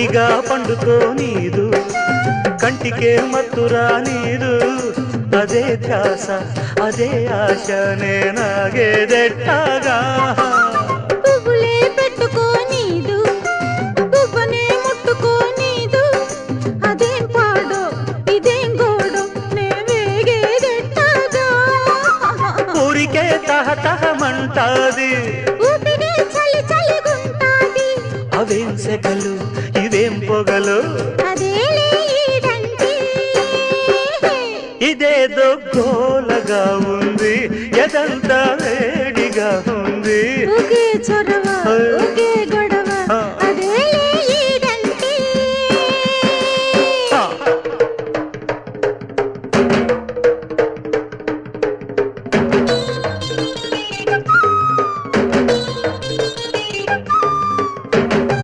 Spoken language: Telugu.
ఒట్టిగా పండుకో నీదు కంటికే మత్తురా నీదు అదే ధ్యాస అదే ఆశ నేనాగేదెట్టాగా పువ్వులే పెట్టుకో నీదు పువ్వునే ముట్టుకో నీదు అదేం పాడో ఇదేం గోడో నే వేగేదెట్టాగా ఊరికే తహతహమంటాది ఊపిరే చలి చలిగుంటాది అవేం సెగలు ఇవేం పొగలు అదేలే ఈడంటి ఇదేదో గోలగా ఉంది ఎదంతా వేడిగా ఉంది ఒకే చొరవ